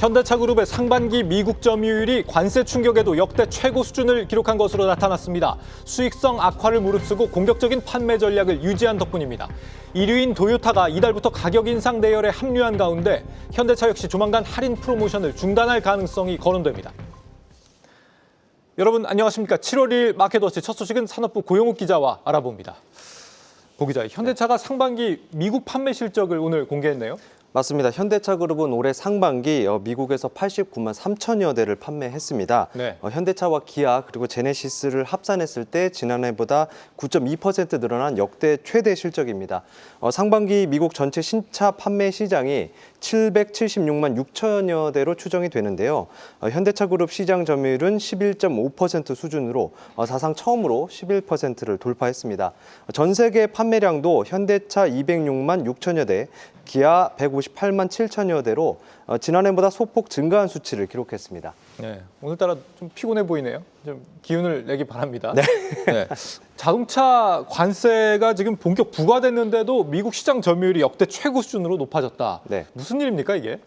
현대차 그룹의 상반기 미국 점유율이 관세 충격에도 역대 최고 수준을 기록한 것으로 나타났습니다. 수익성 악화를 무릅쓰고 공격적인 판매 전략을 유지한 덕분입니다. 1위인 도요타가 이달부터 가격 인상 대열에 합류한 가운데 현대차 역시 조만간 할인 프로모션을 중단할 가능성이 거론됩니다. 여러분 안녕하십니까. 7월 1일 마켓워치 첫 소식은 산업부 고영욱 기자와 알아봅니다. 고 기자, 현대차가 상반기 미국 판매 실적을 오늘 공개했네요. 맞습니다. 현대차 그룹은 올해 상반기 미국에서 89만 3천여 대를 판매했습니다. 네. 현대차와 기아 그리고 제네시스를 합산했을 때 지난해보다 9.2% 늘어난 역대 최대 실적입니다. 상반기 미국 전체 신차 판매 시장이 776만 6천여 대로 추정이 되는데요. 현대차 그룹 시장 점유율은 11.5% 수준으로 사상 처음으로 11%를 돌파했습니다. 전 세계 판매량도 현대차 206만 6천여 대, 기아 158만 7천여 대로 지난해보다 소폭 증가한 수치를 기록했습니다. 네, 오늘따라 좀 피곤해 보이네요. 좀 기운을 내기 바랍니다. 네. 네. 자동차 관세가 지금 본격 부과됐는데도 미국 시장 점유율이 역대 최고 수준으로 높아졌다. 네. 무슨 일입니까 이게?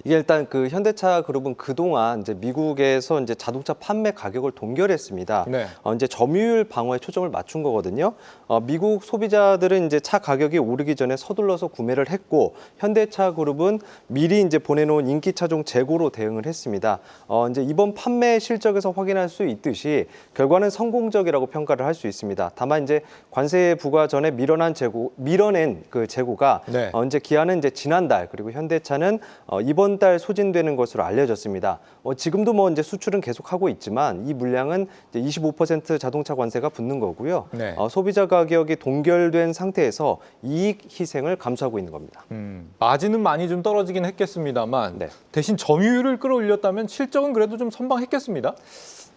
이게 일단 그 현대차 그룹은 그동안 이제 미국에서 이제 자동차 판매 가격을 동결했습니다. 네. 이제 점유율 방어에 초점을 맞춘 거거든요. 미국 소비자들은 이제 차 가격이 오르기 전에 서둘러서 구매를 했고 현대차 그룹은 미리 이제 보내놓은 인기 차종 재고로 대응을 했습니다. 이제 이번 판매 실적에서 확인할 수 있듯이 결과는 성공적이라고 평가를 할 수 있습니다. 다만 이제 관세 부과 전에 밀어낸 그 재고가 네. 이제 기아는 이제 지난달 그리고 현대차는 이번 달 소진되는 것으로 알려졌습니다. 지금도 뭐 이제 수출은 계속하고 있지만 이 물량은 이제 25% 자동차 관세가 붙는 거고요. 네. 소비자 가격이 동결된 상태에서 이익 희생을 감수하고 있는 겁니다. 마진은 많이 좀 떨어지긴 했겠습니다만 네. 대신 점유율을 끌어올렸다면 실적은 그래도 좀 선방했겠습니다.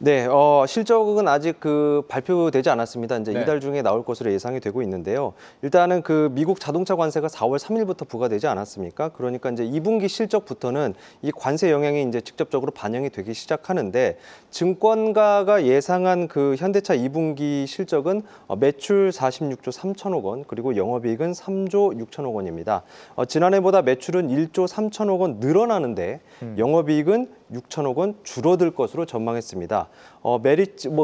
네, 실적은 아직 발표되지 않았습니다. 이제 네. 이달 중에 나올 것으로 예상이 되고 있는데요. 일단은 미국 자동차 관세가 4월 3일부터 부과되지 않았습니까? 그러니까 이제 2분기 실적부터는 이 관세 영향이 이제 직접적으로 반영이 되기 시작하는데 증권가가 예상한 현대차 2분기 실적은 매출 46조 3천억 원, 그리고 영업이익은 3조 6천억 원입니다. 지난해보다 매출은 1조 3천억 원 늘어나는데 영업이익은 6천억 원 줄어들 것으로 전망했습니다.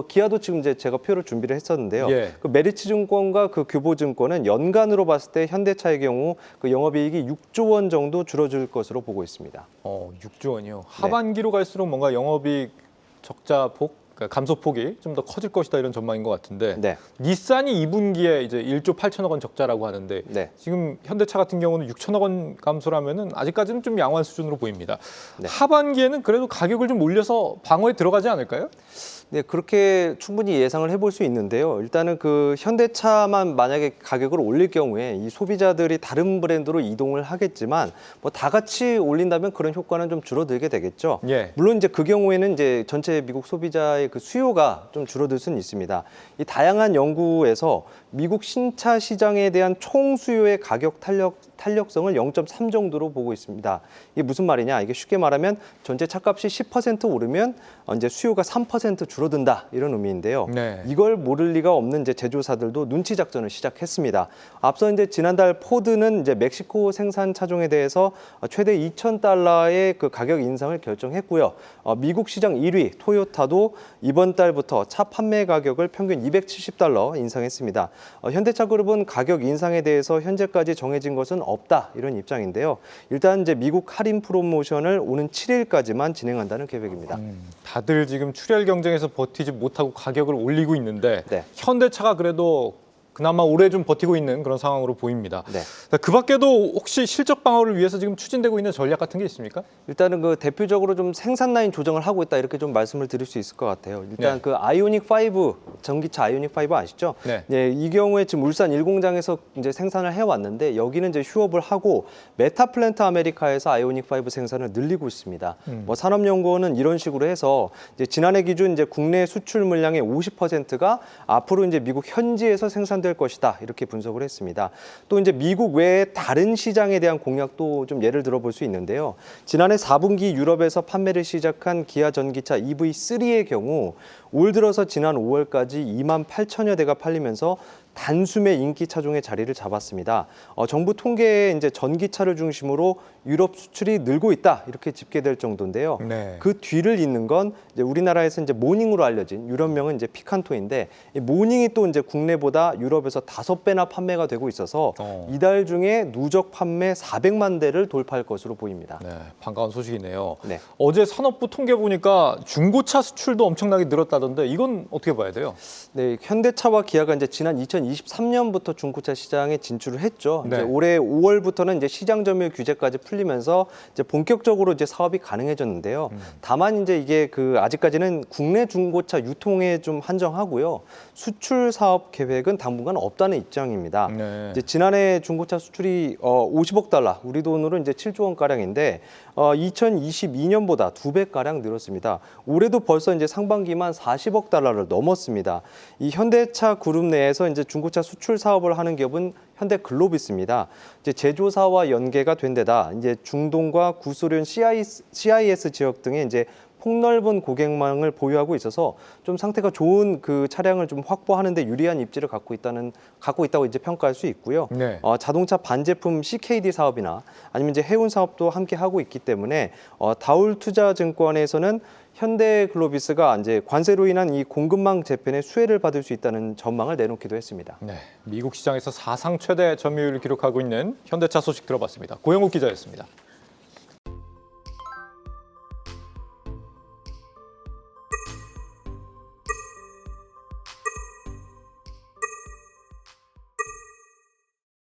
기아도 지금 이제 제가 표를 준비를 했었는데요. 예. 메리츠 증권과 교보증권은 연간으로 봤을 때 현대차의 경우 영업이익이 6조 원 정도 줄어들 것으로 보고 있습니다. 6조 원이요. 하반기로 갈수록 뭔가 영업이익 적자폭, 그러니까 감소폭이 좀 더 커질 것이다 이런 전망인 것 같은데 네. 닛산이 2분기에 이제 1조 8천억 원 적자라고 하는데 네. 지금 현대차 같은 경우는 6천억 원 감소라면은 아직까지는 좀 양호한 수준으로 보입니다. 네. 하반기에는 그래도 가격을 좀 올려서 방어에 들어가지 않을까요? 네, 그렇게 충분히 예상을 해볼 수 있는데요. 일단은 현대차만 만약에 가격을 올릴 경우에 이 소비자들이 다른 브랜드로 이동을 하겠지만 다 같이 올린다면 그런 효과는 좀 줄어들게 되겠죠. 예. 물론 이제 그 경우에는 이제 전체 미국 소비자의 수요가 좀 줄어들 수는 있습니다. 이 다양한 연구에서 미국 신차 시장에 대한 총 수요의 가격 탄력성을 0.3 정도로 보고 있습니다. 이게 무슨 말이냐? 이게 쉽게 말하면 전체 차값이 10% 오르면 이제 수요가 3% 줄어든다 이런 의미인데요. 네. 이걸 모를 리가 없는 이제 제조사들도 눈치 작전을 시작했습니다. 앞서 이제 지난달 포드는 이제 멕시코 생산 차종에 대해서 최대 $2,000의 가격 인상을 결정했고요. 미국 시장 1위 토요타도 이번 달부터 차 판매 가격을 평균 $270 인상했습니다. 현대차 그룹은 가격 인상에 대해서 현재까지 정해진 것은 없다 이런 입장인데요. 일단 이제 미국 할인 프로모션을 오는 7일까지만 진행한다는 계획입니다. 다들 지금 출혈 경쟁에서 버티지 못하고 가격을 올리고 있는데 네. 현대차가 그래도 그나마 오래 좀 버티고 있는 그런 상황으로 보입니다. 네. 그 밖에도 혹시 실적 방어를 위해서 지금 추진되고 있는 전략 같은 게 있습니까? 일단은 대표적으로 좀 생산 라인 조정을 하고 있다 이렇게 좀 말씀을 드릴 수 있을 것 같아요. 일단 네. 아이오닉 5 전기차 아이오닉 5 아시죠? 네. 네, 이 경우에 지금 울산 1공장에서 이제 생산을 해왔는데 여기는 이제 휴업을 하고 메타플랜트 아메리카에서 아이오닉 5 생산을 늘리고 있습니다. 산업연구원은 이런 식으로 해서 이제 지난해 기준 이제 국내 수출 물량의 50%가 앞으로 이제 미국 현지에서 생산될 것이다 이렇게 분석을 했습니다. 또 이제 미국 외에 다른 시장에 대한 공약도 좀 예를 들어볼 수 있는데요. 지난해 4분기 유럽에서 판매를 시작한 기아 전기차 EV3의 경우 올 들어서 지난 5월까지 2만 8천여 대가 팔리면서 단숨에 인기 차종의 자리를 잡았습니다. 정부 통계에 이제 전기차를 중심으로 유럽 수출이 늘고 있다 이렇게 집계될 정도인데요. 네. 그 뒤를 잇는 건 이제 우리나라에서 이제 모닝으로 알려진 유럽명은 이제 피칸토인데 이 모닝이 또 이제 국내보다 유럽에서 5배나 판매가 되고 있어서 이달 중에 누적 판매 400만 대를 돌파할 것으로 보입니다. 네, 반가운 소식이네요. 네. 어제 산업부 통계 보니까 중고차 수출도 엄청나게 늘었다던데 이건 어떻게 봐야 돼요? 네, 현대차와 기아가 이제 지난 2023년부터 중고차 시장에 진출을 했죠. 네. 이제 올해 5월부터는 이제 시장 점유율 규제까지 풀리면서 이제 본격적으로 이제 사업이 가능해졌는데요. 다만 이제 이게 아직까지는 국내 중고차 유통에 좀 한정하고요. 수출 사업 계획은 당분간 없다는 입장입니다. 네. 이제 지난해 중고차 수출이 50억 달러, 우리 돈으로 이제 7조 원 가량인데 2022년보다 2배 가량 늘었습니다. 올해도 벌써 이제 상반기만 40억 달러를 넘었습니다. 이 현대차 그룹 내에서 이제 중고차 수출 사업을 하는 기업은 현대글로비스입니다. 이제 제조사와 연계가 된 데다 이제 중동과 구소련 CIS 지역 등에 이제 폭넓은 고객망을 보유하고 있어서 좀 상태가 좋은 그 차량을 좀 확보하는 데 유리한 입지를 갖고 있다고 이제 평가할 수 있고요. 네. 자동차 반제품 CKD 사업이나 아니면 이제 해운 사업도 함께 하고 있기 때문에 다울투자증권에서는 현대글로비스가 이제 관세로 인한 이 공급망 재편의 수혜를 받을 수 있다는 전망을 내놓기도 했습니다. 네, 미국 시장에서 사상 최대 점유율을 기록하고 있는 현대차 소식 들어봤습니다. 고영욱 기자였습니다.